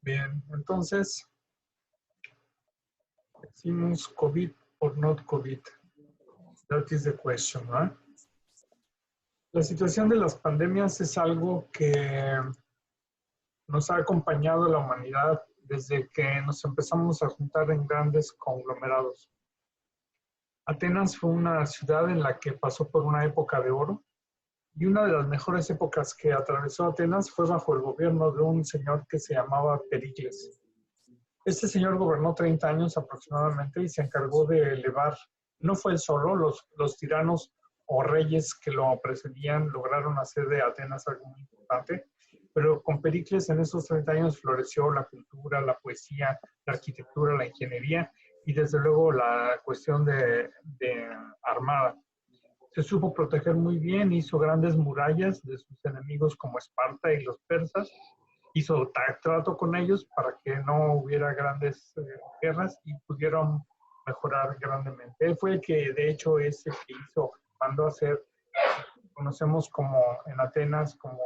Bien, entonces, decimos COVID or not COVID. That is the question, ¿no? La situación de las pandemias es algo que nos ha acompañado a la humanidad desde que nos empezamos a juntar en grandes conglomerados. Atenas fue una ciudad en la que pasó por una época de oro y una de las mejores épocas que atravesó Atenas fue bajo el gobierno de un señor que se llamaba Pericles. Este señor gobernó 30 años aproximadamente y se encargó de elevar, no fue él solo, los tiranos o reyes que lo precedían lograron hacer de Atenas algo muy importante, pero con Pericles en esos 30 años floreció la cultura, la poesía, la arquitectura, la ingeniería y desde luego la cuestión de armada. Se supo proteger muy bien, hizo grandes murallas de sus enemigos como Esparta y los persas, hizo trato con ellos para que no hubiera grandes guerras y pudieron mejorar grandemente. Él fue el que, de hecho, es el que mandó a hacer, conocemos como en Atenas, como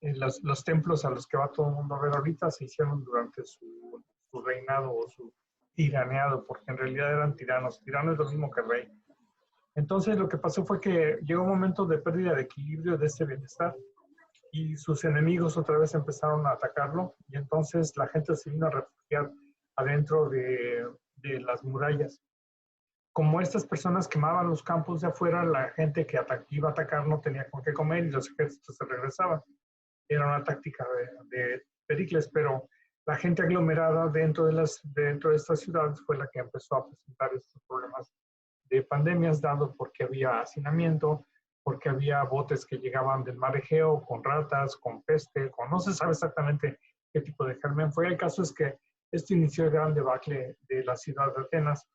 los templos a los que va todo el mundo a ver ahorita, se hicieron durante su reinado o su tiraneado, porque en realidad eran tiranos. Tirano es lo mismo que rey. Entonces lo que pasó fue que llegó un momento de pérdida de equilibrio de ese bienestar y sus enemigos otra vez empezaron a atacarlo y entonces la gente se vino a refugiar adentro de las murallas. Como estas personas quemaban los campos de afuera, la gente que iba a atacar no tenía con qué comer y los ejércitos se regresaban. Era una táctica de Pericles, pero la gente aglomerada dentro de estas ciudades fue la que empezó a presentar estos problemas de pandemias, dado porque había hacinamiento, porque había botes que llegaban del mar Egeo con ratas, con peste, no se sabe exactamente qué tipo de germen fue. El caso es que esto inició el gran debacle de la ciudad de Atenas.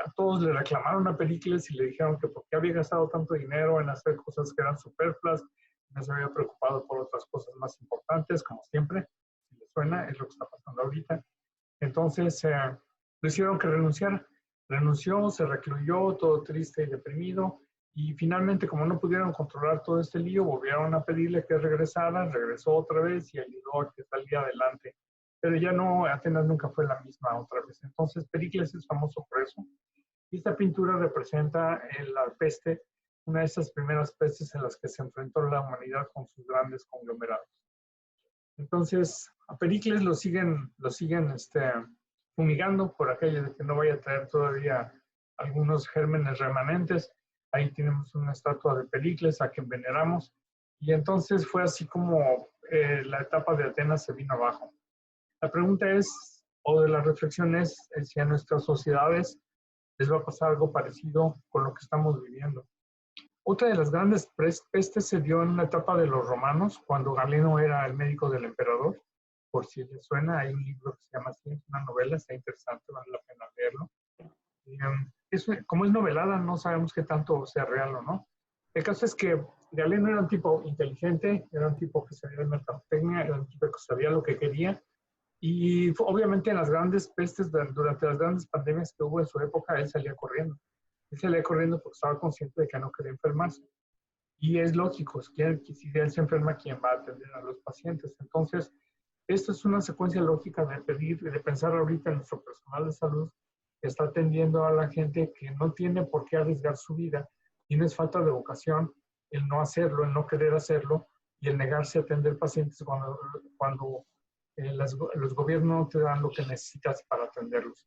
A todos le reclamaron a Pericles y le dijeron que por qué había gastado tanto dinero en hacer cosas que eran superfluas, no se había preocupado por otras cosas más importantes, como siempre, si les suena, es lo que está pasando ahorita. Entonces, le hicieron que renunciara. Renunció, se recluyó, todo triste y deprimido, y finalmente, como no pudieron controlar todo este lío, volvieron a pedirle que regresara, regresó otra vez y ayudó a que saliera adelante. Pero ya no, Atenas nunca fue la misma otra vez. Entonces, Pericles es famoso por eso. Y esta pintura representa la peste, una de esas primeras pestes en las que se enfrentó la humanidad con sus grandes conglomerados. Entonces, a Pericles lo siguen fumigando por aquello de que no vaya a traer todavía algunos gérmenes remanentes. Ahí tenemos una estatua de Pericles a quien veneramos. Y entonces fue así como la etapa de Atenas se vino abajo. La pregunta es, o de la reflexión es si a nuestras sociedades les va a pasar algo parecido con lo que estamos viviendo. Otra de las grandes pestes se dio en una etapa de los romanos, cuando Galeno era el médico del emperador. Por si les suena, hay un libro que se llama así, es una novela, está interesante, vale la pena leerlo. Como es novelada, no sabemos qué tanto sea real o no. El caso es que Galeno era un tipo inteligente, era un tipo que sabía de mercadotecnia, era un tipo que sabía lo que quería. Y obviamente en las grandes pestes, durante las grandes pandemias que hubo en su época, él salía corriendo. Él salía corriendo porque estaba consciente de que no quería enfermarse. Y es lógico, si él se enferma, ¿quién va a atender a los pacientes? Entonces, esto es una secuencia lógica de pedir, de pensar ahorita en nuestro personal de salud que está atendiendo a la gente que no tiene por qué arriesgar su vida y no es falta de vocación el no hacerlo, el no querer hacerlo y el negarse a atender pacientes cuando los gobiernos no te dan lo que necesitas para atenderlos.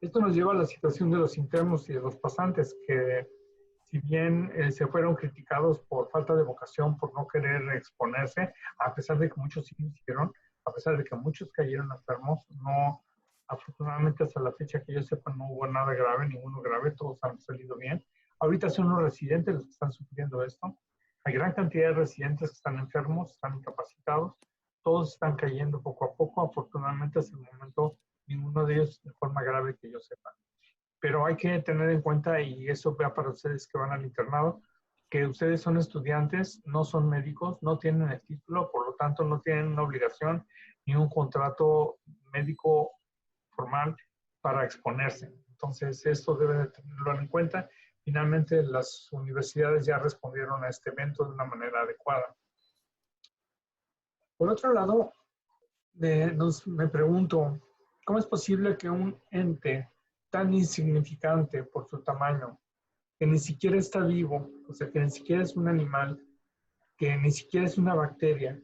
Esto nos lleva a la situación de los internos y de los pasantes, que si bien se fueron criticados por falta de vocación, por no querer exponerse, a pesar de que muchos sí lo hicieron, a pesar de que muchos cayeron enfermos, no, afortunadamente hasta la fecha que yo sepa no hubo nada grave, ninguno grave, todos han salido bien. Ahorita son los residentes los que están sufriendo esto. Hay gran cantidad de residentes que están enfermos, están incapacitados, todos están cayendo poco a poco, afortunadamente hasta el momento ninguno de ellos de forma grave que yo sepa. Pero hay que tener en cuenta, y eso va para ustedes que van al internado, que ustedes son estudiantes, no son médicos, no tienen el título, por lo tanto no tienen una obligación ni un contrato médico formal para exponerse. Entonces, esto debe de tenerlo en cuenta. Finalmente, las universidades ya respondieron a este evento de una manera adecuada. Por otro lado, me pregunto, ¿cómo es posible que un ente tan insignificante por su tamaño, que ni siquiera está vivo, o sea, que ni siquiera es un animal, que ni siquiera es una bacteria,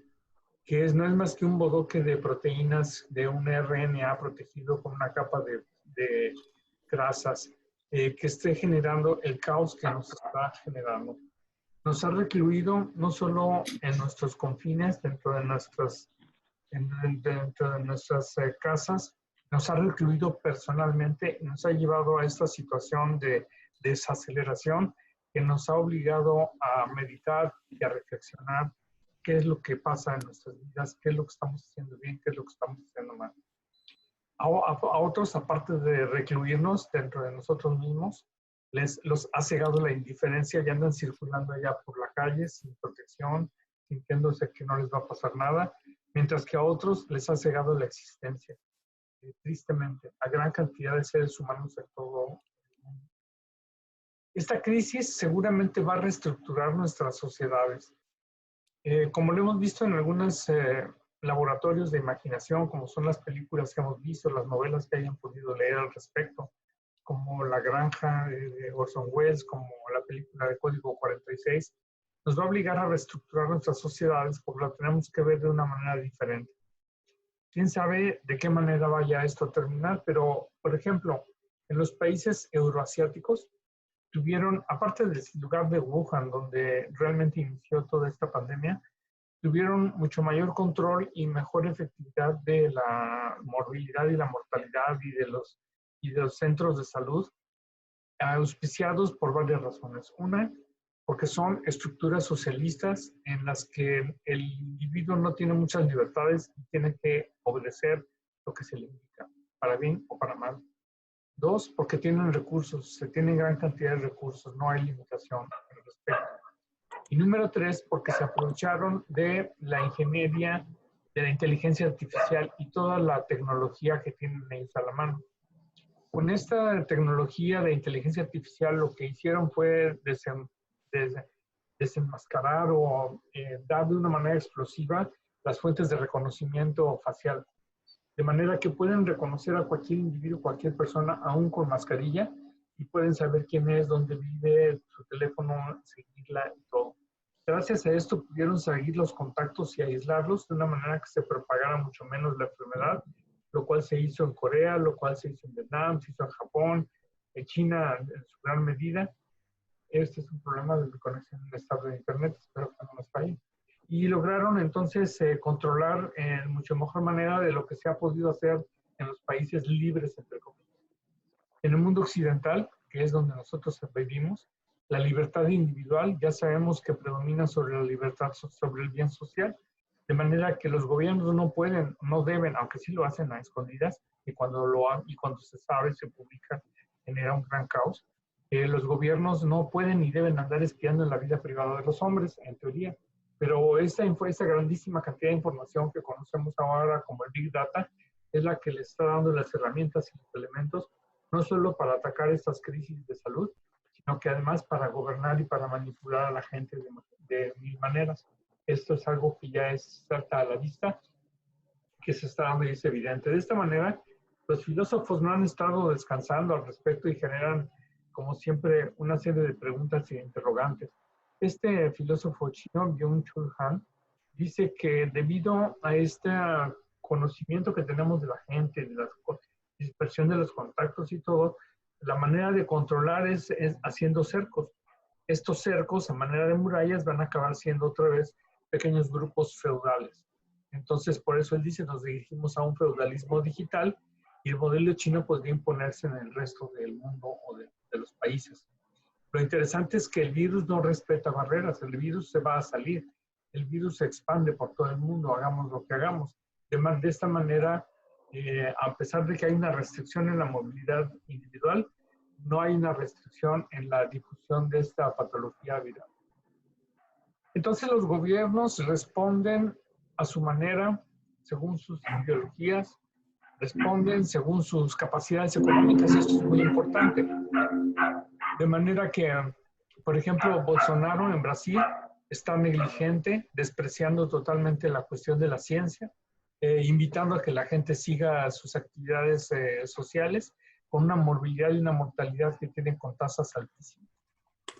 no es más que un bodoque de proteínas de un RNA protegido con una capa de grasas, que esté generando el caos que nos está generando? Nos ha recluido no solo en nuestros confines, dentro de nuestras casas, nos ha recluido personalmente y nos ha llevado a esta situación de desaceleración que nos ha obligado a meditar y a reflexionar qué es lo que pasa en nuestras vidas, qué es lo que estamos haciendo bien, qué es lo que estamos haciendo mal. A otros, aparte de recluirnos dentro de nosotros mismos, los ha cegado la indiferencia y andan circulando allá por la calle sin protección, sintiéndose que no les va a pasar nada, mientras que a otros les ha cegado la existencia, tristemente, a gran cantidad de seres humanos en todo el mundo. Esta crisis seguramente va a reestructurar nuestras sociedades. Como lo hemos visto en algunos laboratorios de imaginación, como son las películas que hemos visto, las novelas que hayan podido leer al respecto, como La Granja de Orson Welles, como la película de Código 46, nos va a obligar a reestructurar nuestras sociedades porque la tenemos que ver de una manera diferente. Quién sabe de qué manera vaya esto a terminar, pero, por ejemplo, en los países euroasiáticos tuvieron, aparte del lugar de Wuhan, donde realmente inició toda esta pandemia, tuvieron mucho mayor control y mejor efectividad de la morbilidad y la mortalidad y de los centros de salud, auspiciados por varias razones. Una, porque son estructuras socialistas en las que el individuo no tiene muchas libertades y tiene que obedecer lo que se le indica, para bien o para mal. Dos, porque tienen recursos, se tienen gran cantidad de recursos, no hay limitación al respecto. Y número tres, porque se aprovecharon de la ingeniería, de la inteligencia artificial y toda la tecnología que tienen ellos a la mano. Con esta tecnología de inteligencia artificial lo que hicieron fue desenmascarar o dar de una manera explosiva las fuentes de reconocimiento facial. De manera que pueden reconocer a cualquier individuo, cualquier persona, aún con mascarilla, y pueden saber quién es, dónde vive, su teléfono, seguirla y todo. Gracias a esto pudieron seguir los contactos y aislarlos de una manera que se propagara mucho menos la enfermedad, lo cual se hizo en Corea, lo cual se hizo en Vietnam, se hizo en Japón, en China en su gran medida. Este es un problema de conexión inestable de Internet, espero que no nos falle. Y lograron entonces controlar en mucho mejor manera de lo que se ha podido hacer en los países libres, entre comillas. En el mundo occidental, que es donde nosotros vivimos, la libertad individual ya sabemos que predomina sobre la libertad, sobre el bien social, de manera que los gobiernos no pueden, no deben, aunque sí lo hacen a escondidas, y cuando se sabe, se publica, genera un gran caos. Los gobiernos no pueden ni deben andar espiando en la vida privada de los hombres, en teoría. Pero esa grandísima cantidad de información que conocemos ahora como el Big Data es la que le está dando las herramientas y los elementos, no solo para atacar estas crisis de salud, sino que además para gobernar y para manipular a la gente de mil maneras. Esto es algo que ya salta a la vista, que se está dando y es evidente. De esta manera, los filósofos no han estado descansando al respecto y generan, como siempre, una serie de preguntas e interrogantes. Este filósofo chino, Byung-Chul Han, dice que debido a este conocimiento que tenemos de la gente, de la dispersión de los contactos y todo, la manera de controlar es haciendo cercos. Estos cercos, a manera de murallas, van a acabar siendo otra vez pequeños grupos feudales. Entonces, por eso él dice, nos dirigimos a un feudalismo digital y el modelo chino podría imponerse en el resto del mundo o de los países. Lo interesante es que el virus no respeta barreras, el virus se va a salir, el virus se expande por todo el mundo, hagamos lo que hagamos. De esta manera, a pesar de que hay una restricción en la movilidad individual, no hay una restricción en la difusión de esta patología viral. Entonces los gobiernos responden a su manera, según sus ideologías, responden según sus capacidades económicas, y esto es muy importante. De manera que, por ejemplo, Bolsonaro en Brasil está negligente, despreciando totalmente la cuestión de la ciencia, invitando a que la gente siga sus actividades sociales con una morbilidad y una mortalidad que tienen con tasas altísimas.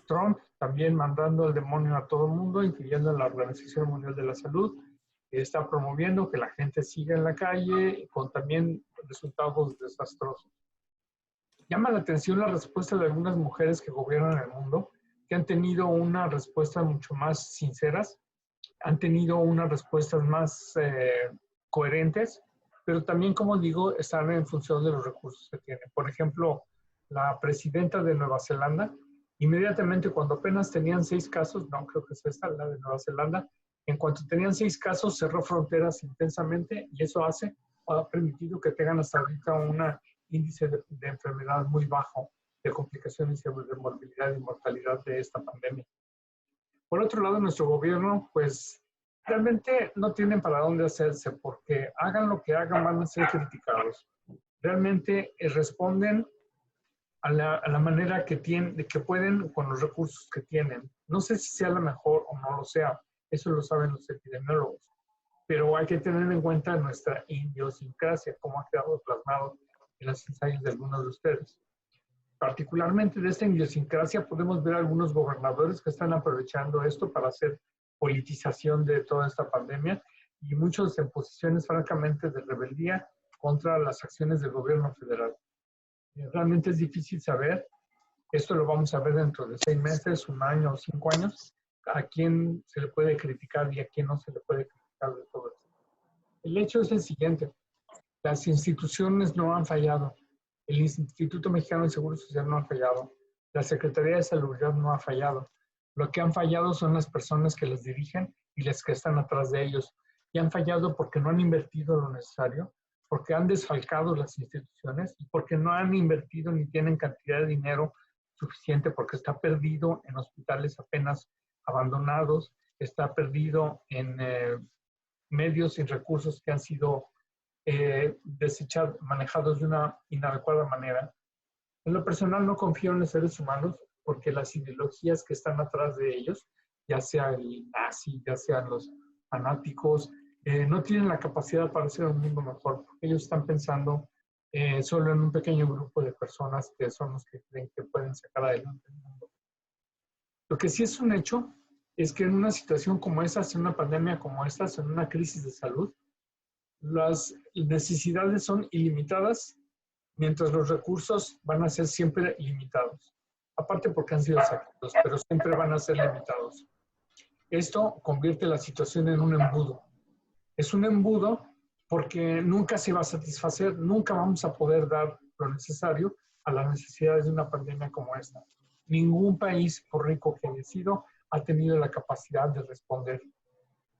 Trump también mandando al demonio a todo el mundo, incluyendo la Organización Mundial de la Salud, que está promoviendo que la gente siga en la calle con también resultados desastrosos. Llama la atención la respuesta de algunas mujeres que gobiernan el mundo, que han tenido una respuesta mucho más sinceras, han tenido unas respuestas más coherentes, pero también, como digo, están en función de los recursos que tienen. Por ejemplo, la presidenta de Nueva Zelanda, inmediatamente cuando apenas tenían 6 casos, no creo que es esta, la de Nueva Zelanda, en cuanto tenían 6 casos, cerró fronteras intensamente y eso ha permitido que tengan hasta ahorita un índice de enfermedad muy bajo, de complicaciones y de morbilidad y mortalidad de esta pandemia. Por otro lado, nuestro gobierno, pues, realmente no tienen para dónde hacerse, porque hagan lo que hagan, van a ser criticados. Realmente responden a la manera que pueden con los recursos que tienen. No sé si sea la mejor o no lo sea, eso lo saben los epidemiólogos, pero hay que tener en cuenta nuestra idiosincrasia, como ha quedado plasmado en los ensayos de algunos de ustedes. Particularmente de esta idiosincrasia podemos ver algunos gobernadores que están aprovechando esto para hacer politización de toda esta pandemia y muchos en posiciones francamente de rebeldía contra las acciones del gobierno federal. Realmente es difícil saber, esto lo vamos a ver dentro de 6 meses, 1 año o 5 años, a quién se le puede criticar y a quién no se le puede criticar de todo esto. El hecho es el siguiente, las instituciones no han fallado. El Instituto Mexicano de Seguro Social no ha fallado. La Secretaría de Salud no ha fallado. Lo que han fallado son las personas que les dirigen y las que están atrás de ellos. Y han fallado porque no han invertido lo necesario, porque han desfalcado las instituciones y porque no han invertido ni tienen cantidad de dinero suficiente, porque está perdido en hospitales apenas abandonados, está perdido en medios y recursos que han sido desechados, manejados de una inadecuada manera. En lo personal no confío en los seres humanos porque las ideologías que están atrás de ellos, ya sea el nazi, ya sean los fanáticos, no tienen la capacidad para hacer un mundo mejor. Ellos están pensando solo en un pequeño grupo de personas que son los que creen que pueden sacar adelante el mundo. Lo que sí es un hecho es que en una situación como esta, en una pandemia como esta, en una crisis de salud, las necesidades son ilimitadas, mientras los recursos van a ser siempre limitados. Aparte porque han sido sacados, pero siempre van a ser limitados. Esto convierte la situación en un embudo. Es un embudo porque nunca se va a satisfacer, nunca vamos a poder dar lo necesario a las necesidades de una pandemia como esta. Ningún país, por rico que haya sido, ha tenido la capacidad de responder.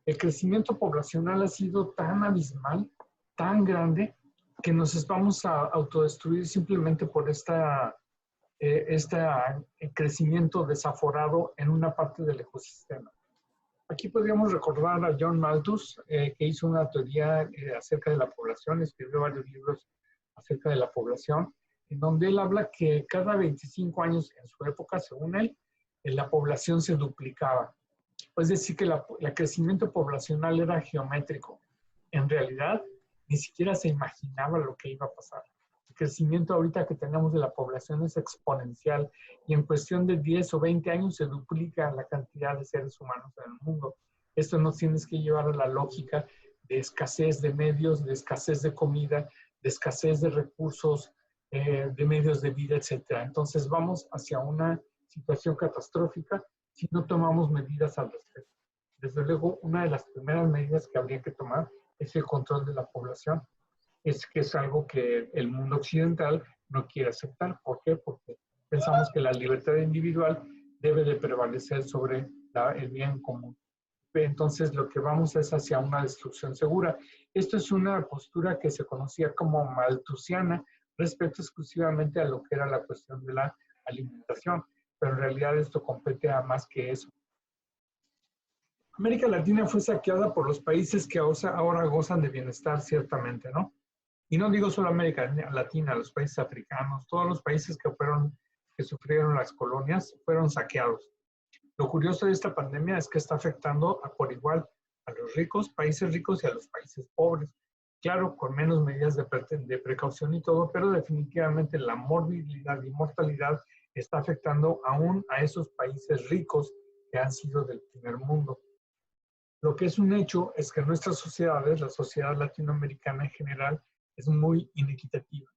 El crecimiento poblacional ha sido tan abismal, tan grande, que nos vamos a autodestruir simplemente por este crecimiento desaforado en una parte del ecosistema. Aquí podríamos recordar a John Malthus, que hizo una teoría acerca de la población, escribió varios libros acerca de la población, en donde él habla que cada 25 años en su época, según él, la población se duplicaba. Es decir, que el crecimiento poblacional era geométrico. En realidad, ni siquiera se imaginaba lo que iba a pasar. El crecimiento ahorita que tenemos de la población es exponencial y en cuestión de 10 o 20 años se duplica la cantidad de seres humanos en el mundo. Esto nos tienes que llevar a la lógica de escasez de medios, de escasez de comida, de escasez de recursos, de medios de vida, etc. Entonces vamos hacia una situación catastrófica si no tomamos medidas al respecto. Desde luego, una de las primeras medidas que habría que tomar es el control de la población. Es algo que el mundo occidental no quiere aceptar. ¿Por qué? Porque pensamos que la libertad individual debe de prevalecer sobre el bien común. Entonces, lo que vamos es hacia una destrucción segura. Esto es una postura que se conocía como malthusiana respecto exclusivamente a lo que era la cuestión de la alimentación, pero en realidad esto compete a más que eso. América Latina fue saqueada por los países que ahora gozan de bienestar, ciertamente, ¿no? Y no digo solo América Latina, los países africanos, todos los países que sufrieron las colonias fueron saqueados. Lo curioso de esta pandemia es que está afectando por igual a los ricos, países ricos y a los países pobres. Claro, con menos medidas de precaución y todo, pero definitivamente la morbilidad y mortalidad está afectando aún a esos países ricos que han sido del primer mundo. Lo que es un hecho es que nuestras sociedades, la sociedad latinoamericana en general, es muy inequitativa.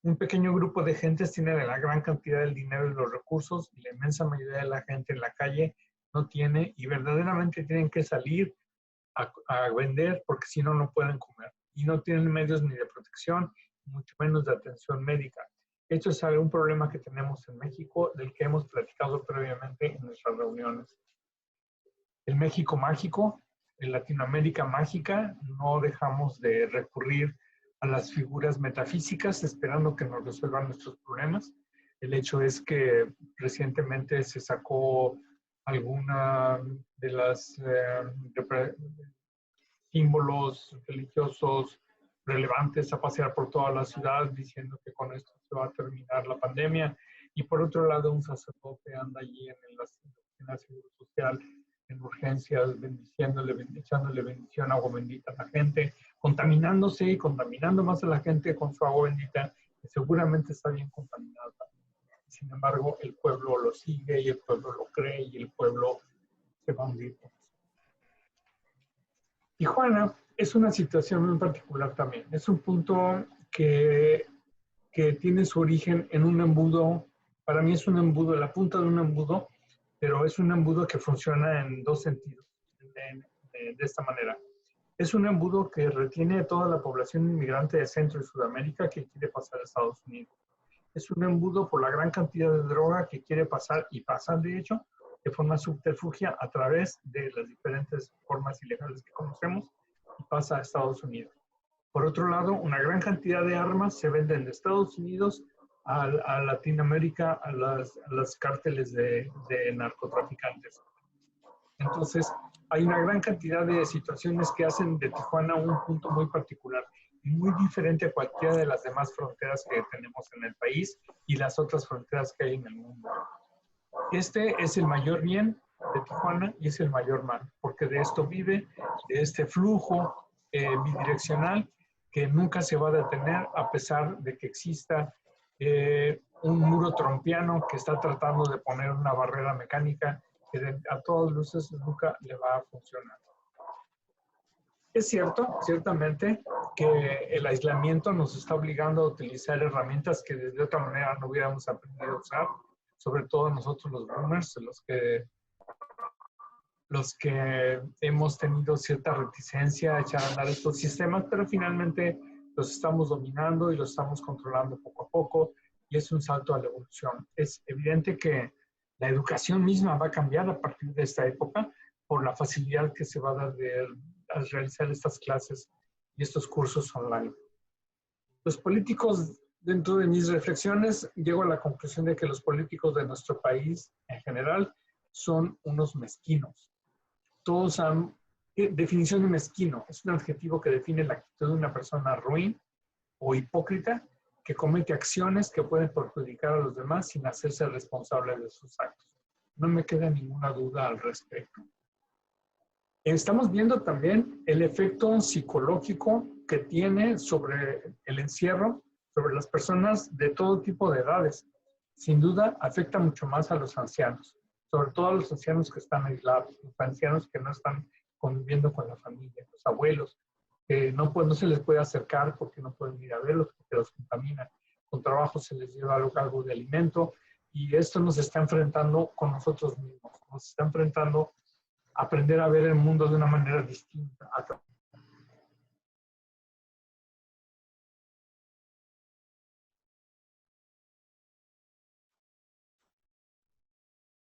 Un pequeño grupo de gentes tiene la gran cantidad del dinero y los recursos y la inmensa mayoría de la gente en la calle no tiene y verdaderamente tienen que salir a vender porque si no, no pueden comer. Y no tienen medios ni de protección, mucho menos de atención médica. Esto es un problema que tenemos en México, del que hemos platicado previamente en nuestras reuniones. El México mágico, en Latinoamérica mágica, no dejamos de recurrir a las figuras metafísicas esperando que nos resuelvan nuestros problemas. El hecho es que recientemente se sacó alguna de las símbolos religiosos relevantes a pasear por toda la ciudad diciendo que con esto se va a terminar la pandemia. Y por otro lado, un sacerdote anda allí en la Seguro Social en urgencias, echándole bendición, agua bendita a la gente, contaminándose y contaminando más a la gente con su agua bendita, que seguramente está bien contaminada. Sin embargo, el pueblo lo sigue y el pueblo lo cree y el pueblo se va a hundir. Tijuana es una situación muy particular también. Es un punto que tiene su origen en un embudo. Para mí es un embudo, la punta de un embudo, pero es un embudo que funciona en dos sentidos, de esta manera. Es un embudo que retiene a toda la población inmigrante de Centro y Sudamérica que quiere pasar a Estados Unidos. Es un embudo por la gran cantidad de droga que quiere pasar y pasan, de hecho, de forma subterfugia a través de las diferentes formas ilegales que conocemos y pasa a Estados Unidos. Por otro lado, una gran cantidad de armas se venden de Estados Unidos a Latinoamérica, a las cárteles de narcotraficantes. Entonces, hay una gran cantidad de situaciones que hacen de Tijuana un punto muy particular y muy diferente a cualquiera de las demás fronteras que tenemos en el país y las otras fronteras que hay en el mundo. Este es el mayor bien de Tijuana y es el mayor mal, porque de esto vive, de este flujo bidireccional que nunca se va a detener a pesar de que exista un muro trompiano que está tratando de poner una barrera mecánica que a todas luces nunca le va a funcionar. Es cierto, ciertamente, que el aislamiento nos está obligando a utilizar herramientas que de otra manera no hubiéramos aprendido a usar, sobre todo nosotros los boomers, los que hemos tenido cierta reticencia a echar a andar estos sistemas, pero finalmente los estamos dominando y los estamos controlando poco a poco y es un salto a la evolución. Es evidente que la educación misma va a cambiar a partir de esta época por la facilidad que se va a dar de realizar estas clases y estos cursos online. Los políticos, dentro de mis reflexiones, llego a la conclusión de que los políticos de nuestro país en general son unos mezquinos. Todos han, definición de mezquino, es un adjetivo que define la actitud de una persona ruin o hipócrita que comete acciones que pueden perjudicar a los demás sin hacerse responsable de sus actos. No me queda ninguna duda al respecto. Estamos viendo también el efecto psicológico que tiene sobre el encierro, sobre las personas de todo tipo de edades. Sin duda, afecta mucho más a los ancianos, sobre todo a los ancianos que están aislados, los ancianos que no están conviviendo con la familia, los abuelos, que no se les puede acercar porque no pueden ir a verlos, porque los contaminan. Con trabajo se les lleva algo de alimento y esto nos está enfrentando con nosotros mismos, nos está enfrentando a aprender a ver el mundo de una manera distinta.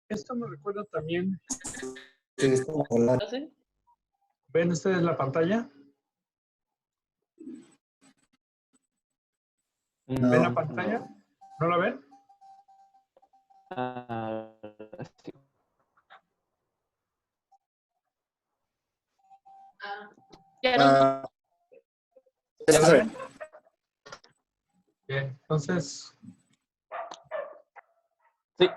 Esto me recuerda también. ¿Ven ustedes la pantalla? No. ¿Ven la pantalla? ¿No la ven? Sí. Ya no. ¿Ya la ven? Bien, entonces. Sí.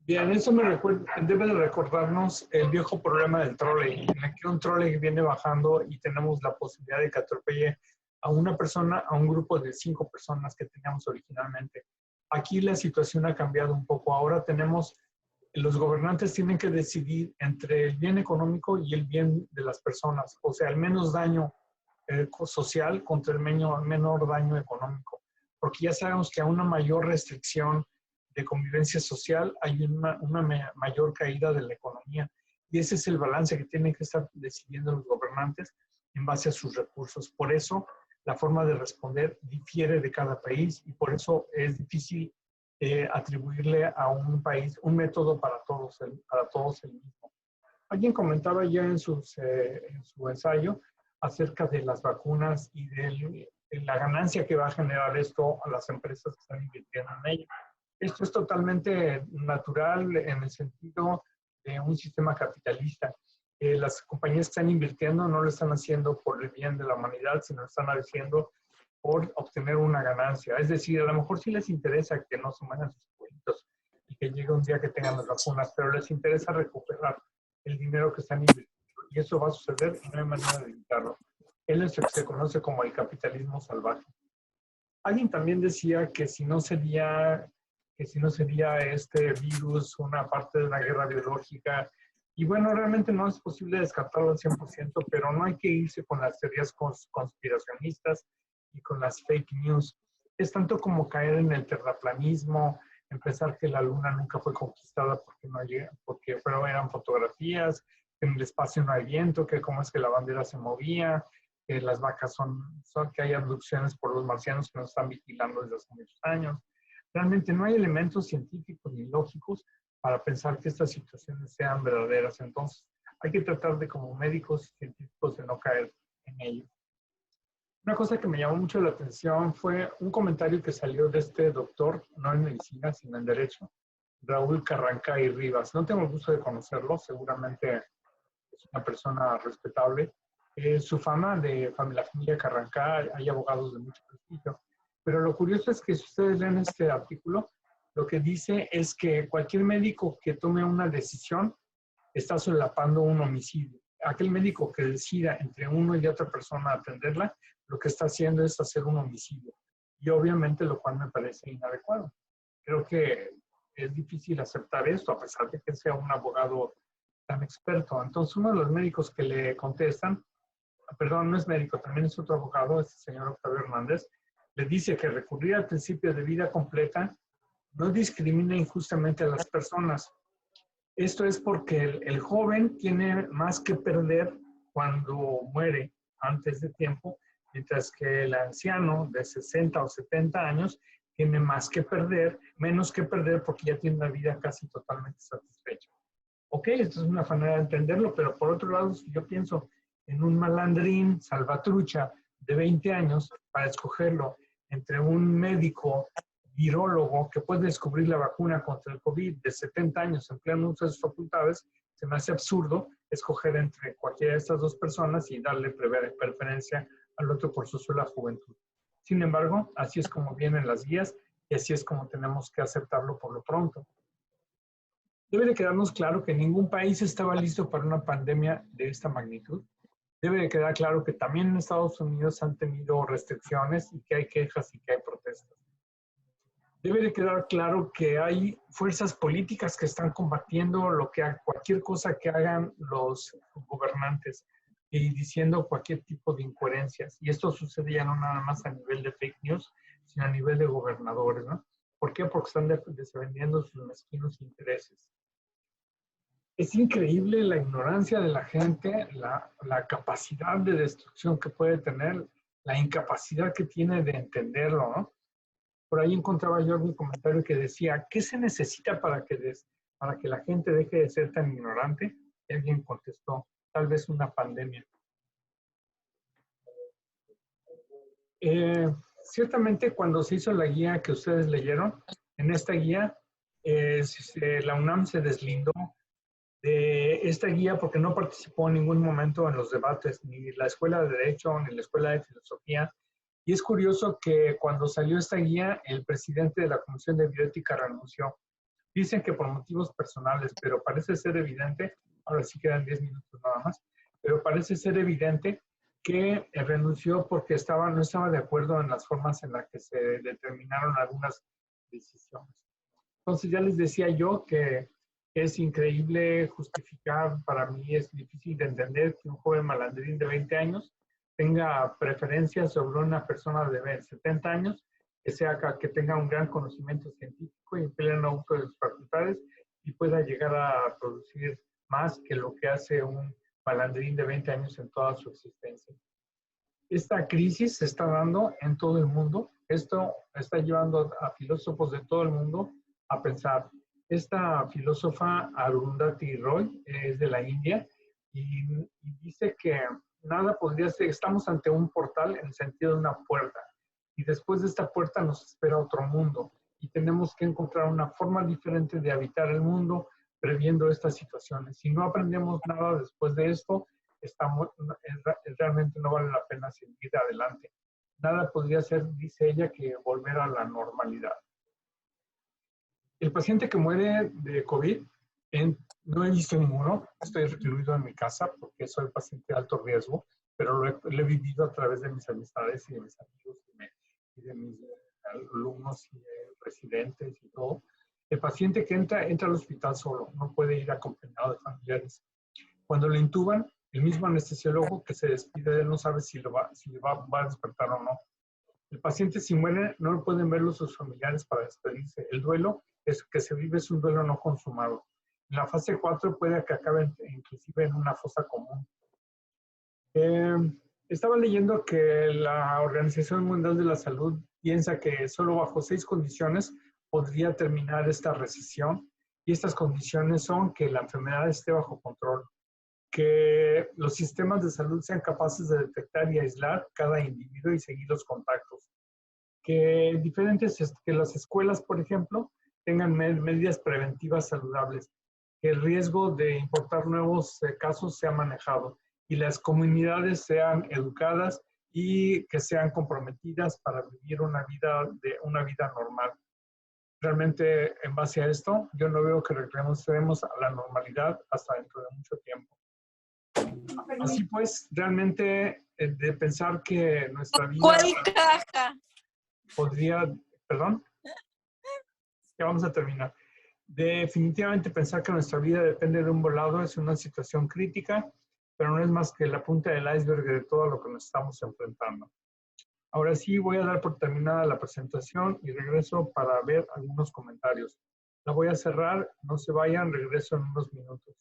Bien, eso debe de recordarnos el viejo problema del trole, en el que un trole viene bajando y tenemos la posibilidad de que atropelle a una persona, a un grupo de 5 personas que teníamos originalmente. Aquí la situación ha cambiado un poco. Ahora los gobernantes tienen que decidir entre el bien económico y el bien de las personas, o sea, el menos daño social contra el menor daño económico, porque ya sabemos que a una mayor restricción de convivencia social hay una mayor caída de la economía, y ese es el balance que tienen que estar decidiendo los gobernantes en base a sus recursos. Por eso la forma de responder difiere de cada país y por eso es difícil atribuirle a un país un método para todos el mismo. Alguien comentaba ya en su ensayo acerca de las vacunas y de la ganancia que va a generar esto a las empresas que están invirtiendo en ello. Esto es totalmente natural en el sentido de un sistema capitalista. Las compañías que están invirtiendo no lo están haciendo por el bien de la humanidad, sino lo están haciendo por obtener una ganancia. Es decir, a lo mejor sí les interesa que no se mueran sus pueblitos y que llegue un día que tengan las vacunas, pero les interesa recuperar el dinero que están invirtiendo. Y eso va a suceder y no hay manera de evitarlo. Él es lo que se conoce como el capitalismo salvaje. Alguien también decía que si no sería este virus una parte de una guerra biológica. Y bueno, realmente no es posible descartarlo al 100%, pero no hay que irse con las teorías conspiracionistas y con las fake news. Es tanto como caer en el terraplanismo, en pensar que la luna nunca fue conquistada porque eran fotografías, que en el espacio no hay viento, que cómo es que la bandera se movía, que las vacas que hay abducciones por los marcianos que nos están vigilando desde hace muchos años. Realmente no hay elementos científicos ni lógicos para pensar que estas situaciones sean verdaderas. Entonces, hay que tratar de, como médicos y científicos, de no caer en ello. Una cosa que me llamó mucho la atención fue un comentario que salió de este doctor, no en medicina, sino en derecho, Raúl Carranca y Rivas. No tengo el gusto de conocerlo, seguramente es una persona respetable. Su fama de la familia Carranca, hay abogados de mucho prestigio. Pero lo curioso es que si ustedes leen este artículo, lo que dice es que cualquier médico que tome una decisión está solapando un homicidio. Aquel médico que decida entre uno y otra persona atenderla, lo que está haciendo es hacer un homicidio. Y obviamente lo cual me parece inadecuado. Creo que es difícil aceptar esto, a pesar de que sea un abogado tan experto. Entonces, uno de los médicos que le contestan, perdón, no es médico, también es otro abogado, es el señor Octavio Hernández, le dice que recurrir al principio de vida completa no discrimina injustamente a las personas. Esto es porque el joven tiene más que perder cuando muere antes de tiempo, mientras que el anciano de 60 o 70 años tiene menos que perder porque ya tiene una vida casi totalmente satisfecha. Ok, esto es una manera de entenderlo, pero por otro lado, si yo pienso en un malandrín salvatrucha de 20 años, para escogerlo entre un médico virólogo que puede descubrir la vacuna contra el COVID de 70 años en pleno uso de sus facultades, se me hace absurdo escoger entre cualquiera de estas dos personas y darle preferencia al otro por su sola juventud. Sin embargo, así es como vienen las guías y así es como tenemos que aceptarlo por lo pronto. Debe de quedarnos claro que ningún país estaba listo para una pandemia de esta magnitud. Debe de quedar claro que también en Estados Unidos han tenido restricciones y que hay quejas y que hay protestas. Debe de quedar claro que hay fuerzas políticas que están combatiendo cualquier cosa que hagan los gobernantes y diciendo cualquier tipo de incoherencias. Y esto sucede ya no nada más a nivel de fake news, sino a nivel de gobernadores, ¿no? ¿Por qué? Porque están defendiendo sus mezquinos intereses. Es increíble la ignorancia de la gente, la capacidad de destrucción que puede tener, la incapacidad que tiene de entenderlo, ¿no? Por ahí encontraba yo algún comentario que decía, ¿qué se necesita para que la gente deje de ser tan ignorante? Y alguien contestó, tal vez una pandemia. Ciertamente cuando se hizo la guía que ustedes leyeron, en esta guía la UNAM se deslindó de esta guía porque no participó en ningún momento en los debates, ni la Escuela de Derecho, ni la Escuela de Filosofía. Y es curioso que cuando salió esta guía, el presidente de la Comisión de Bioética renunció, Dicen que por motivos personales, pero parece ser evidente, ahora sí quedan 10 minutos nada más, pero parece ser evidente que renunció porque no estaba de acuerdo en las formas en las que se determinaron algunas decisiones. Entonces ya les decía yo que es increíble justificar, para mí es difícil de entender que un joven malandrín de 20 años tenga preferencias sobre una persona de 70 años que tenga un gran conocimiento científico y pleno uso de sus facultades y pueda llegar a producir más que lo que hace un malandrín de 20 años en toda su existencia. Esta crisis se está dando en todo el mundo. Esto está llevando a filósofos de todo el mundo a pensar. Esta filósofa Arundhati Roy es de la India y dice que nada podría ser, estamos ante un portal en el sentido de una puerta y después de esta puerta nos espera otro mundo y tenemos que encontrar una forma diferente de habitar el mundo previendo estas situaciones. Si no aprendemos nada después de esto, realmente no vale la pena seguir adelante. Nada podría ser, dice ella, que volver a la normalidad. El paciente que muere de COVID, no he visto ninguno, estoy recluido en mi casa porque soy paciente de alto riesgo, pero lo he vivido a través de mis amistades y de mis amigos y de mis alumnos y residentes y todo. El paciente que entra al hospital solo, no puede ir acompañado de familiares. Cuando lo intuban, el mismo anestesiólogo que se despide de él no sabe si va a despertar o no. El paciente, si muere, no lo pueden verlo sus familiares para despedirse. El duelo que se vive es un duelo no consumado. En la fase 4 puede que acabe inclusive en una fosa común. Estaba leyendo que la Organización Mundial de la Salud piensa que solo bajo 6 condiciones podría terminar esta recesión. Y estas condiciones son que la enfermedad esté bajo control, que los sistemas de salud sean capaces de detectar y aislar cada individuo y seguir los contactos, que las escuelas, por ejemplo, tengan medidas preventivas saludables, que el riesgo de importar nuevos casos sea manejado y las comunidades sean educadas y que sean comprometidas para vivir una vida normal. Realmente, en base a esto, yo no veo que regresemos a la normalidad hasta dentro de mucho tiempo. Así pues, realmente, de pensar que nuestra vida... ¿Cuál caja? Perdón, ya vamos a terminar. Definitivamente pensar que nuestra vida depende de un volado es una situación crítica, pero no es más que la punta del iceberg de todo lo que nos estamos enfrentando. Ahora sí, voy a dar por terminada la presentación y regreso para ver algunos comentarios. La voy a cerrar, no se vayan, regreso en unos minutos.